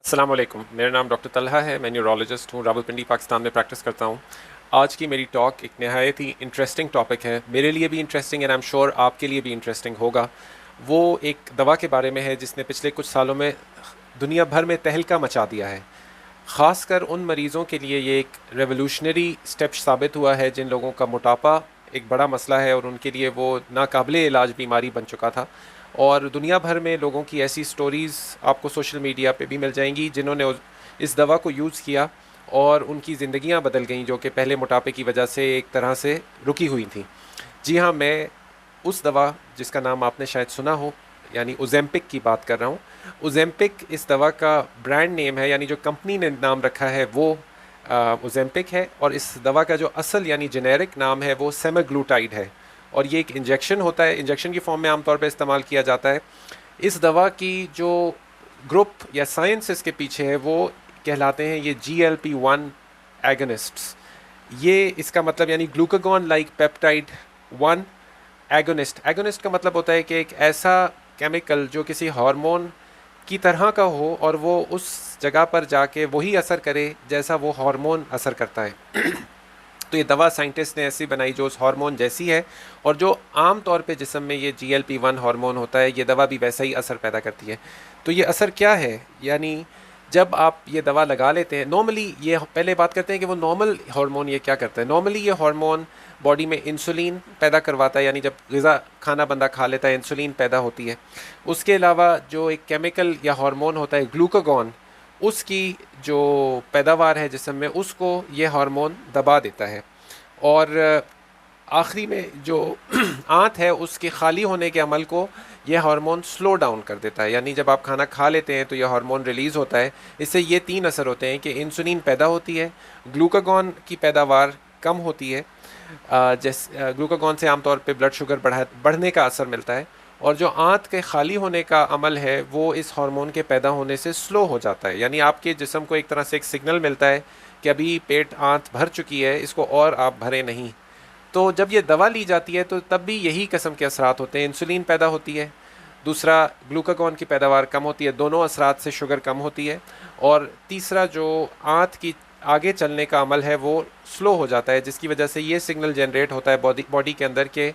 अस्सलाम वालेकुम। मेरा नाम डॉक्टर तलहा है। मैं न्यूरोलॉजिस्ट हूँ, रावलपिंडी पाकिस्तान में प्रैक्टिस करता हूँ। आज की मेरी टॉक एक नहायत ही इंटरेस्टिंग टॉपिक है, मेरे लिए भी interesting and I am sure आपके लिए भी इंटरेस्टिंग होगा। वो एक दवा के बारे में है जिसने पिछले कुछ सालों में दुनिया भर में तहलका मचा दिया है। ख़ासकर उन मरीज़ों के लिए ये एक रेवोल्यूशनरी स्टेप साबित हुआ है जिन लोगों का मोटापा एक बड़ा मसला है और उनके लिए वो नाकाबिले इलाज बीमारी बन चुका था। और दुनिया भर में लोगों की ऐसी स्टोरीज़ आपको सोशल मीडिया पे भी मिल जाएंगी जिन्होंने इस दवा को यूज़ किया और उनकी ज़िंदगियां बदल गईं, जो कि पहले मोटापे की वजह से एक तरह से रुकी हुई थी। जी हाँ, मैं उस दवा जिसका नाम आपने शायद सुना हो यानी ओजेम्पिक की बात कर रहा हूँ। ओजेम्पिक इस दवा का ब्रांड नेम है, यानी जो कंपनी ने नाम रखा है वो ओजेम्पिक है, और इस दवा का जो असल यानी जेनेरिक नाम है वो सेमाग्लूटाइड है। और ये एक इंजेक्शन होता है, इंजेक्शन की फॉर्म में आमतौर पर इस्तेमाल किया जाता है। इस दवा की जो ग्रुप या साइंस इसके पीछे है वो कहलाते हैं ये GLP-1 एगोनिस्ट्स। ये इसका मतलब यानी glucagon like peptide 1 agonist. Agonist का मतलब होता है कि एक ऐसा केमिकल जो किसी हार्मोन की तरह का हो और वो उस जगह पर जाके वही असर करे जैसा वो हार्मोन असर करता है। तो ये दवा साइंटिस्ट ने ऐसी बनाई जो उस हार्मोन जैसी है, और जो आम तौर पे जिस्म में ये GLP-1 हार्मोन होता है, ये दवा भी वैसा ही असर पैदा करती है। तो ये असर क्या है, यानी जब आप ये दवा लगा लेते हैं, नॉर्मली ये पहले बात करते हैं कि वो नॉर्मल हार्मोन ये क्या करता है। नॉर्मली ये हार्मोन बॉडी में इंसुलिन पैदा करवाता है, यानी जब ग़िज़ा खाना बंदा खा लेता है इंसुलिन पैदा होती है। उसके अलावा जो एक केमिकल या हार्मोन होता है ग्लूकागॉन, उसकी जो पैदावार है जिस्म में उसको ये हार्मोन दबा देता है। और आखिरी में जो आंत है उसके खाली होने के अमल को यह हार्मोन स्लो डाउन कर देता है। यानी जब आप खाना खा लेते हैं तो यह हार्मोन रिलीज़ होता है। इससे ये 3 असर होते हैं कि इंसुलिन पैदा होती है, ग्लूकागॉन की पैदावार कम होती है, ग्लूकागॉन से आमतौर पे ब्लड शुगर बढ़ने का असर मिलता है, और जो आंत के खाली होने का अमल है वो इस हार्मोन के पैदा होने से स्लो हो जाता है। यानी आपके जिस्म को एक तरह से एक सिग्नल मिलता है कि अभी पेट आंत भर चुकी है, इसको और आप भरें नहीं। तो जब ये दवा ली जाती है तो तब भी यही किस्म के असरात होते हैं। इंसुलिन पैदा होती है, दूसरा ग्लूकागॉन की पैदावार कम होती है, दोनों असरात से शुगर कम होती है, और तीसरा जो आंत की आगे चलने का अमल है वो स्लो हो जाता है, जिसकी वजह से ये सिग्नल जनरेट होता है बॉडी के अंदर के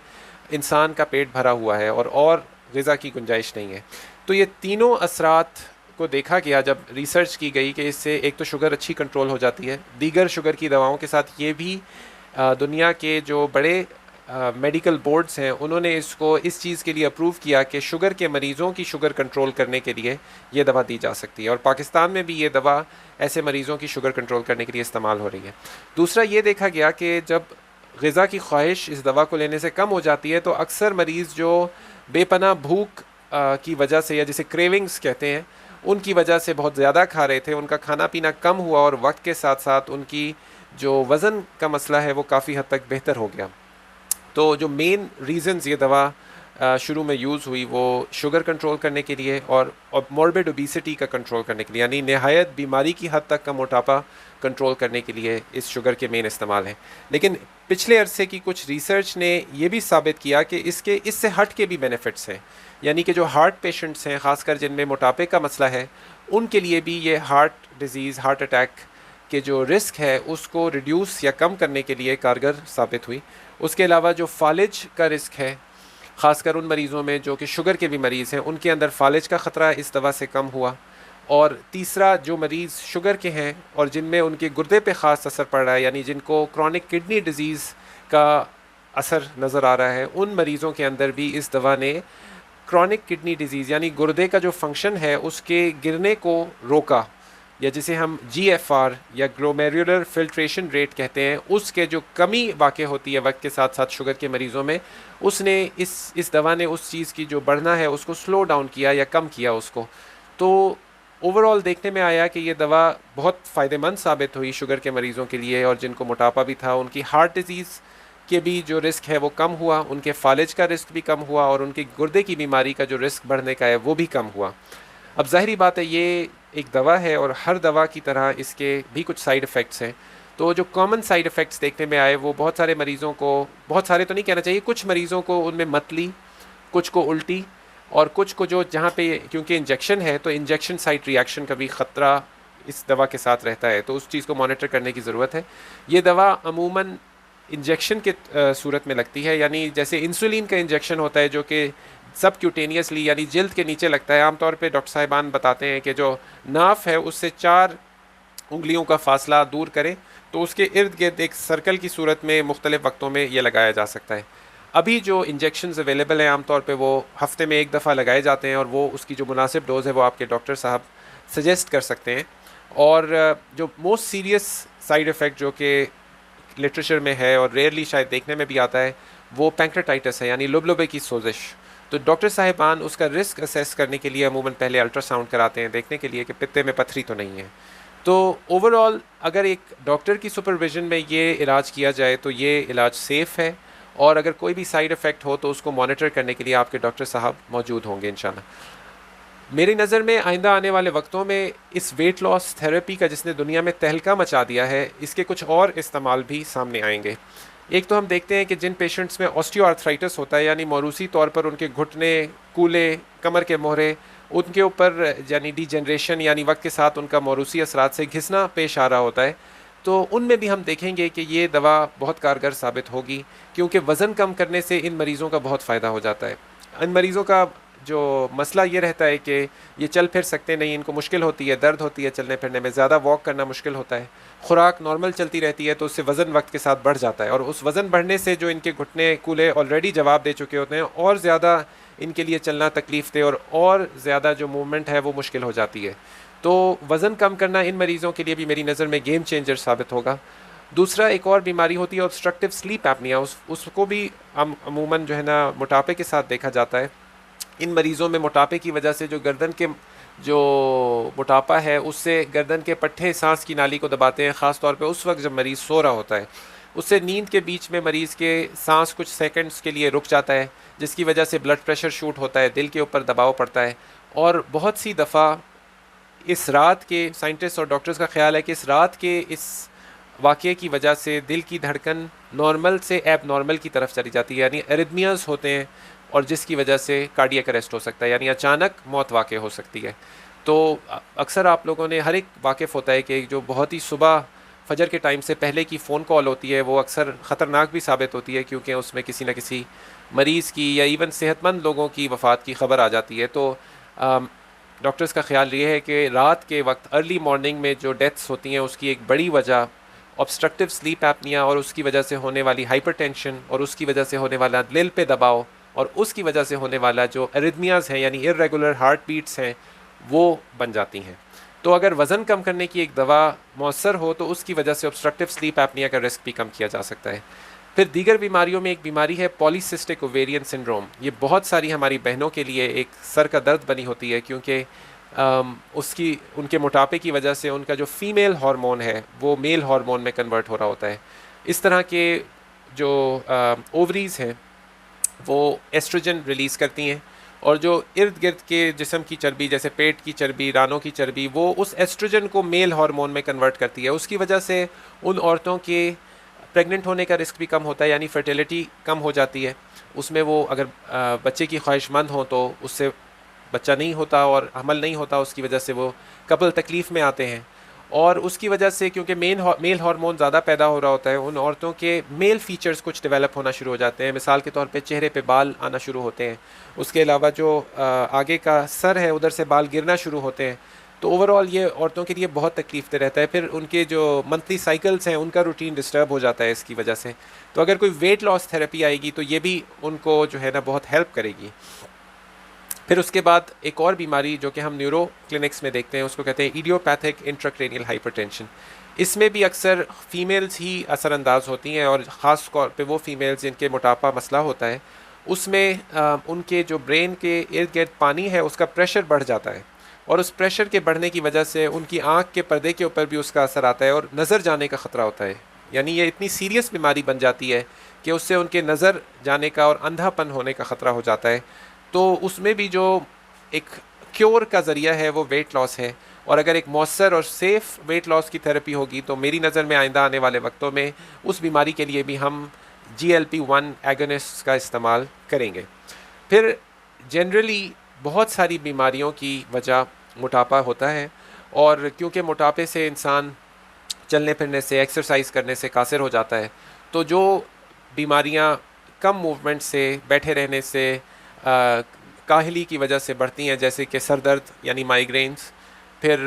इंसान का पेट भरा हुआ है और ग़िज़ा की गुंजाइश नहीं है। तो ये तीनों असरात को देखा गया जब रिसर्च की गई कि इससे एक तो शुगर अच्छी कंट्रोल हो जाती है, दीगर शुगर की दवाओं के साथ ये भी दुनिया के जो बड़े मेडिकल बोर्ड्स हैं उन्होंने इसको इस चीज़ के लिए अप्रूव किया कि शुगर के मरीज़ों की शुगर कंट्रोल करने के लिए ये दवा दी जा सकती है, और पाकिस्तान में भी ये दवा ऐसे मरीज़ों की शुगर कंट्रोल करने के लिए इस्तेमाल हो रही है। दूसरा ये देखा गया कि जब ग़िज़ा की ख्वाहिश इस दवा को लेने से कम हो जाती है तो अक्सर मरीज़ जो बेपनाह भूख की वजह से, या जिसे क्रेविंग्स कहते हैं, उनकी वजह से बहुत ज़्यादा खा रहे थे, उनका खाना पीना कम हुआ और वक्त के साथ साथ उनकी जो वज़न का मसला है वो काफ़ी हद तक बेहतर हो गया। तो जो मेन रीज़न्स ये दवा शुरू में यूज़ हुई वो शुगर कंट्रोल करने के लिए और मॉर्बिड ओबेसिटी का कंट्रोल करने के लिए, यानी नहायत बीमारी की हद तक का मोटापा कंट्रोल करने के लिए इस शुगर के मेन इस्तेमाल हैं। लेकिन पिछले अरसे की कुछ रिसर्च ने ये भी साबित किया कि इससे हट के भी बेनिफिट्स हैं, यानी कि जो हार्ट पेशेंट्स हैं, ख़ासकर जिनमें मोटापे का मसला है, उनके लिए भी ये हार्ट डिज़ीज़, हार्ट अटैक के जो रिस्क है उसको रिड्यूस या कम करने के लिए कारगर साबित हुई। उसके अलावा जो फालिज का रिस्क है, ख़ासकर उन मरीज़ों में जो कि शुगर के भी मरीज़ हैं, उनके अंदर फालिज का ख़तरा इस दवा से कम हुआ। और तीसरा, जो मरीज़ शुगर के हैं और जिनमें उनके गुर्दे पे ख़ास असर पड़ रहा है, यानी जिनको क्रॉनिक किडनी डिज़ीज़ का असर नज़र आ रहा है, उन मरीज़ों के अंदर भी इस दवा ने क्रॉनिक किडनी डिज़ीज़ यानी गुर्दे का जो फंक्शन है उसके गिरने को रोका, या जिसे हम GFR या ग्लोमेरुलर फिल्ट्रेशन रेट कहते हैं, उसके जो कमी वाक़ई होती है वक्त के साथ साथ शुगर के मरीज़ों में, उसने इस दवा ने उस चीज़ की जो बढ़ना है उसको स्लो डाउन किया या कम किया उसको। तो ओवरऑल देखने में आया कि ये दवा बहुत फ़ायदेमंद साबित हुई शुगर के मरीज़ों के लिए, और जिनको मोटापा भी था उनकी हार्ट डिज़ीज़ के भी जो रिस्क है वो कम हुआ, उनके फालिज का रिस्क भी कम हुआ, और उनकी गुर्दे की बीमारी का जो रिस्क बढ़ने का है वो भी कम हुआ। अब ज़ाहिरी बात है ये एक दवा है और हर दवा की तरह इसके भी कुछ साइड इफ़ेक्ट्स हैं। तो जो कॉमन साइड इफ़ेक्ट्स देखने में आए वो बहुत सारे मरीज़ों को, बहुत सारे तो नहीं कहना चाहिए, कुछ मरीज़ों को उनमें मतली, कुछ को उल्टी, और कुछ को जो जहाँ पे क्योंकि इंजेक्शन है तो इंजेक्शन साइट रिएक्शन का भी ख़तरा इस दवा के साथ रहता है, तो उस चीज़ को मॉनिटर करने की ज़रूरत है। ये दवा अमूमन इंजेक्शन के सूरत में लगती है, यानी जैसे इंसुलिन का इंजेक्शन होता है जो कि सब क्यूटेनियसली यानी जल्द के नीचे लगता है। आमतौर पे डॉक्टर साहिबान बताते हैं कि जो नाफ है उससे 4 उंगलियों का फासला दूर करें तो उसके इर्द गिर्द एक सर्कल की सूरत में मुख्तलिफ वक्तों में ये लगाया जा सकता है। अभी जो इंजेक्शन्स अवेलेबल हैं आमतौर पे वो हफ्ते में एक दफ़ा लगाए जाते हैं और वो उसकी जो मुनासिब डोज़ है वो आपके डॉक्टर साहब सजेस्ट कर सकते हैं। और जो मोस्ट सीरियस साइड इफ़ेक्ट जो कि लिटरेचर में है और रेयरली शायद देखने में भी आता है वो पैंक्रेटाइटिस है, यानी लुबलुबे की सोजिश। तो डॉक्टर साहिबान उसका रिस्क असेस करने के लिए अमूमन पहले अल्ट्रासाउंड कराते हैं देखने के लिए कि पित्ते में पत्थरी तो नहीं है। तो ओवरऑल अगर एक डॉक्टर की सुपरविजन में ये इलाज किया जाए तो ये इलाज सेफ़ है, और अगर कोई भी साइड इफ़ेक्ट हो तो उसको मॉनिटर करने के लिए आपके डॉक्टर साहब मौजूद होंगे इंशाल्लाह। मेरी नज़र में आइंदा आने वाले वक्तों में इस वेट लॉस थेरेपी का जिसने दुनिया में तहलका मचा दिया है, इसके कुछ और इस्तेमाल भी सामने आएंगे। एक तो हम देखते हैं कि जिन पेशेंट्स में ऑस्टियोआर्थराइटिस होता है, यानी मौरूसी तौर पर उनके घुटने, कूले, कमर के मोहरे, उनके ऊपर यानी डिजनरेशन यानी वक्त के साथ उनका मौरूसी असरात से घिसना पेश आ रहा होता है, तो उनमें भी हम देखेंगे कि ये दवा बहुत कारगर साबित होगी, क्योंकि वज़न कम करने से इन मरीज़ों का बहुत फ़ायदा हो जाता है। इन मरीज़ों का जो मसला ये रहता है कि ये चल फिर सकते नहीं, इनको मुश्किल होती है, दर्द होती है चलने फिरने में, ज़्यादा वॉक करना मुश्किल होता है, खुराक नॉर्मल चलती रहती है तो उससे वज़न वक्त के साथ बढ़ जाता है, और उस वज़न बढ़ने से जो इनके घुटने कूले ऑलरेडी जवाब दे चुके होते हैं और ज़्यादा इनके लिए चलना तकलीफ़ दे और ज़्यादा जो मूवमेंट है वो मुश्किल हो जाती है। तो वज़न कम करना इन मरीज़ों के लिए भी मेरी नज़र में गेम चेंजर साबित होगा। दूसरा एक और बीमारी होती है ऑब्स्ट्रक्टिव स्लीप एपनिया, उसको भी अमूमन जो है ना मोटापे के साथ देखा जाता है। इन मरीज़ों में मोटापे की वजह से जो गर्दन के जो मोटापा है उससे गर्दन के पट्टे सांस की नाली को दबाते हैं, ख़ास तौर पे उस वक्त जब मरीज़ सो रहा होता है। उससे नींद के बीच में मरीज़ के सांस कुछ सेकंड्स के लिए रुक जाता है, जिसकी वजह से ब्लड प्रेशर शूट होता है, दिल के ऊपर दबाव पड़ता है, और बहुत सी दफ़ा इस रात के साइंटिस्ट और डॉक्टर्स का ख्याल है कि इस रात के इस वाक़ये की वजह से दिल की धड़कन नॉर्मल से एब नॉर्मल की तरफ चली जाती है, यानी एरिथमियाज़ होते हैं, और जिसकी वजह से कार्डियक अरेस्ट हो सकता है, यानी अचानक मौत वाक़ हो सकती है। तो अक्सर आप लोगों ने हर एक वाकिफ़ होता है कि जो बहुत ही सुबह फजर के टाइम से पहले की फ़ोन कॉल होती है वो अक्सर ख़तरनाक भी साबित होती है, क्योंकि उसमें किसी न किसी मरीज़ की या इवन सेहतमंद लोगों की वफ़ात की ख़बर आ जाती है। तो डॉक्टर्स का ख्याल ये है कि रात के वक्त अर्ली मॉर्निंग में जो डेथ्स होती हैं उसकी एक बड़ी वजह ऑब्स्ट्रक्टिव स्लीप एपनिया और उसकी वजह से होने वाली हाइपरटेंशन और उसकी वजह से होने वाला दिल पे दबाव और उसकी वजह से होने वाला जो एरिथमियाज़ हैं यानी इर्रेगुलर हार्ट बीट्स हैं वो बन जाती हैं। तो अगर वज़न कम करने की एक दवा मौसर हो तो उसकी वजह से ऑब्स्ट्रक्टिव स्लीप एपनिया का रिस्क भी कम किया जा सकता है। फिर दीगर बीमारियों में एक बीमारी है पॉलीसिस्टिक ओवेरियन सिंड्रोम। ये बहुत सारी हमारी बहनों के लिए एक सर का दर्द बनी होती है, क्योंकि उसकी उनके मोटापे की वजह से उनका जो फीमेल हार्मोन है वो मेल हार्मोन में कन्वर्ट हो रहा होता है। इस तरह के जो ओवरीज़ हैं वो एस्ट्रोजन रिलीज़ करती हैं, और जो इर्द गिर्द के जिस्म की चर्बी जैसे पेट की चर्बी, रानों की चर्बी, वो उस एस्ट्रोजन को मेल हार्मोन में कन्वर्ट करती है। उसकी वजह से उन औरतों के प्रेग्नेंट होने का रिस्क भी कम होता है, यानी फर्टिलिटी कम हो जाती है। उसमें वो अगर बच्चे की ख्वाहिशमंद हो तो उससे बच्चा नहीं होता और हमल नहीं होता, उसकी वजह से वो कपल तकलीफ़ में आते हैं। और उसकी वजह से क्योंकि मेल हार्मोन ज़्यादा पैदा हो रहा होता है, उन औरतों के मेल फीचर्स कुछ डेवलप होना शुरू हो जाते हैं। मिसाल के तौर पे चेहरे पे बाल आना शुरू होते हैं, उसके अलावा जो आगे का सर है उधर से बाल गिरना शुरू होते हैं। तो ओवरऑल ये औरतों के लिए बहुत तकलीफ दे रहता है। फिर उनके जो मंथली साइकिल्स हैं उनका रूटीन डिस्टर्ब हो जाता है इसकी वजह से। तो अगर कोई वेट लॉस थेरेपी आएगी तो ये भी उनको जो है ना बहुत हेल्प करेगी। फिर उसके बाद एक और बीमारी जो कि हम न्यूरो क्लिनिक्स में देखते हैं उसको कहते हैं इडियोपैथिक इंट्राक्रेनियल हाइपरटेंशन। इसमें भी अक्सर फ़ीमेल्स ही असरअंदाज होती हैं, और ख़ास तौर पे वो फ़ीमेल्स जिनके मोटापा मसला होता है उसमें उनके जो ब्रेन के इर्द गिर्द पानी है उसका प्रेशर बढ़ जाता है, और उस प्रेशर के बढ़ने की वजह से उनकी आँख के पर्दे के ऊपर भी उसका असर आता है और नज़र जाने का ख़तरा होता है। यानी ये इतनी सीरियस बीमारी बन जाती है कि उससे उनके नज़र जाने का और अंधापन होने का ख़तरा हो जाता है। तो उसमें भी जो एक क्योर का ज़रिया है वो वेट लॉस है, और अगर एक मौसर और सेफ़ वेट लॉस की थेरेपी होगी तो मेरी नज़र में आइंदा आने वाले वक्तों में उस बीमारी के लिए भी हम GLP-1 एगोनिस्ट का इस्तेमाल करेंगे। फिर जनरली बहुत सारी बीमारियों की वजह मोटापा होता है, और क्योंकि मोटापे से इंसान चलने फिरने से, एक्सरसाइज करने से कासिर हो जाता है, तो जो बीमारियां कम मूवमेंट से, बैठे रहने से, काहली की वजह से बढ़ती हैं, जैसे कि सर दर्द यानी माइग्रेन्स, फिर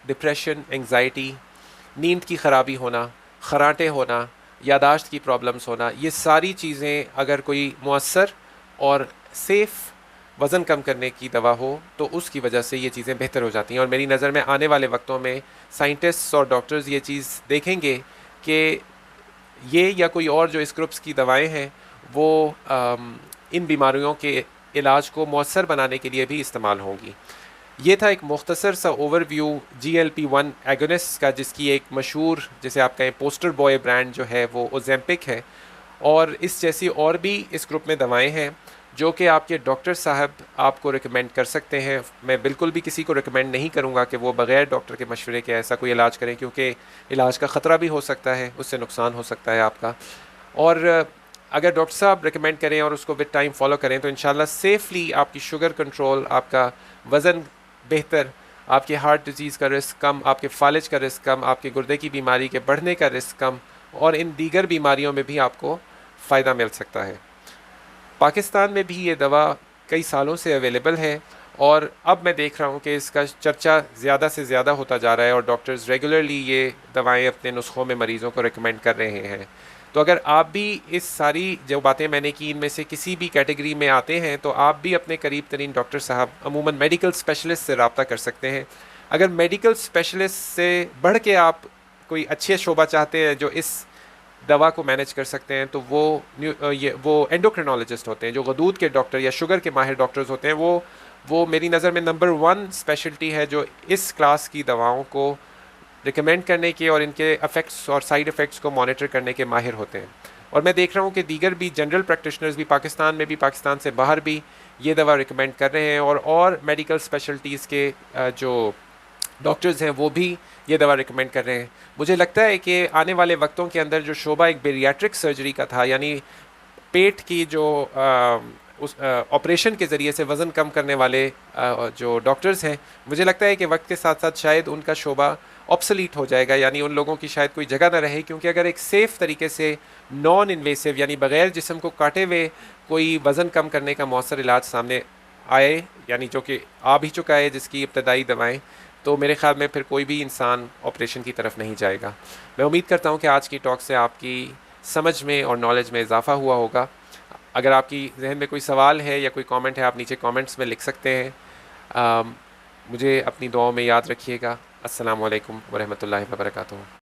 डिप्रेशन, एंजाइटी, नींद की ख़राबी होना, खराटे होना, यादाश्त की प्रॉब्लम्स होना, ये सारी चीज़ें अगर कोई मुअस्सर और सेफ़ वज़न कम करने की दवा हो तो उसकी वजह से ये चीज़ें बेहतर हो जाती हैं। और मेरी नज़र में आने वाले वक्तों में साइंटिस्ट्स और डॉक्टर्स ये चीज़ देखेंगे कि ये या कोई और जो इस ग्रुप्स की दवाएं हैं वो इन बीमारियों के इलाज को मौसर बनाने के लिए भी इस्तेमाल होंगी। ये था एक मुख्तसर सा ओवरव्यू GLP-1 एगोनिस्ट का, जिसकी एक मशहूर, जैसे आप कहें पोस्टर बॉय ब्रांड जो है वो ओजेम्पिक है, और इस जैसी और भी इस ग्रुप में दवाएं हैं जो कि आपके डॉक्टर साहब आपको रिकमेंड कर सकते हैं। मैं बिल्कुल भी किसी को रिकमेंड नहीं करूंगा कि वो बग़ैर डॉक्टर के मशवरे के ऐसा कोई इलाज करें, क्योंकि इलाज का ख़तरा भी हो सकता है, उससे नुकसान हो सकता है आपका। और अगर डॉक्टर साहब रिकमेंड करें और उसको विद टाइम फॉलो करें तो इंशाल्लाह सेफली आपकी शुगर कंट्रोल, आपका वज़न बेहतर, आपके हार्ट डिजीज़ का रिस्क कम, आपके फालिज का रिस्क कम, आपके गुर्दे की बीमारी के बढ़ने का रिस्क कम, और इन दीगर बीमारियों में भी आपको फ़ायदा मिल सकता है। पाकिस्तान में भी ये दवा कई सालों से अवेलेबल है, और अब मैं देख रहा हूँ कि इसका चर्चा ज़्यादा से ज़्यादा होता जा रहा है, और डॉक्टर्स रेगुलरली ये दवाएं अपने नुस्खों में मरीज़ों को रिकमेंड कर रहे हैं। तो अगर आप भी इस सारी जो बातें मैंने की इनमें से किसी भी कैटेगरी में आते हैं तो आप भी अपने करीब तरीन डॉक्टर साहब, अमूमन मेडिकल स्पेशलिस्ट से रब्ता कर सकते हैं। अगर मेडिकल स्पेशलिस्ट से बढ़ के आप कोई अच्छे शोबा चाहते हैं जो इस दवा को मैनेज कर सकते हैं, तो वो एंडोक्रिनोलॉजिस्ट होते हैं, जो गदूद के डॉक्टर या शुगर के माहिर डॉक्टर्स होते हैं। वो मेरी नज़र में नंबर 1 स्पेशलिटी है जो इस क्लास की दवाओं को रिकमेंड करने के और इनके इफ़ेक्ट्स और साइड इफ़ेक्ट्स को मॉनिटर करने के माहिर होते हैं। और मैं देख रहा हूँ कि दीगर भी जनरल प्रैक्टिशनर्स भी पाकिस्तान में भी, पाकिस्तान से बाहर भी ये दवा रिकमेंड कर रहे हैं, और मेडिकल स्पेशलिटीज़ के जो डॉक्टर्स हैं वो भी ये दवा रिकमेंड कर रहे हैं। मुझे लगता है कि आने वाले वक्तों के अंदर जो शोबा एक बेरियाट्रिक सर्जरी का था, यानी पेट की जो उस ऑपरेशन के ज़रिए से वज़न कम करने वाले जो डॉक्टर्स हैं, मुझे लगता है कि वक्त के साथ साथ शायद उनका शोबा ऑब्सोलीट हो जाएगा, यानी उन लोगों की शायद कोई जगह ना रहे, क्योंकि अगर एक सेफ़ तरीके से नॉन इन्वेसिव यानी बग़ैर जिस्म को काटे हुए कोई वज़न कम करने का मौसर इलाज सामने आए, यानी जो कि आ भी चुका है, जिसकी इब्तदाई दवाएँ, तो मेरे ख्याल में फिर कोई भी इंसान ऑपरेशन की तरफ नहीं जाएगा। मैं उम्मीद करता हूँ कि आज की टॉक से आपकी समझ में और नॉलेज में इजाफ़ा हुआ होगा। अगर आपकी जहन में कोई सवाल है या कोई कमेंट है, आप नीचे कमेंट्स में लिख सकते हैं। मुझे अपनी दुआओं में याद रखिएगा। अस्सलामु अलैकुम व रहमतुल्लाहि व बरकातुहू।